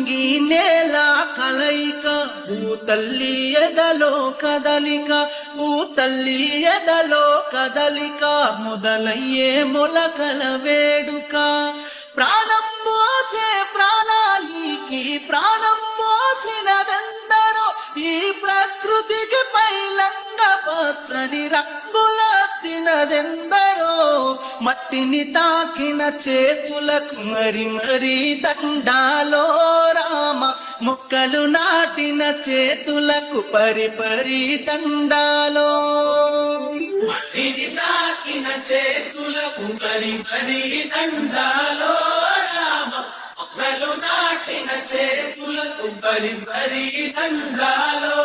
నింగి నేల కలయిక భూతల్లి ఎదలో కదలిక భూతల్లి ఎదలో కదలిక మొదలయ్యే మొలకల వేడుక ప్రాణం పోసే ప్రాణానికి ప్రాణం పోసినదెందరో ఈ ప్రకృతికి పైలంగ పచ్చని రంగుల తినదెందరో మట్టిని తాకిన చేతులకు మరి మరి దండాలో రామ మొక్కలు నాటిన చేతులకు పరి పరి దండాలో మట్టిని తాకిన చేతులకు మరి మరి దండాలో రామ మొక్కలు నాటిన చేతులకు పరి పరి దండాలో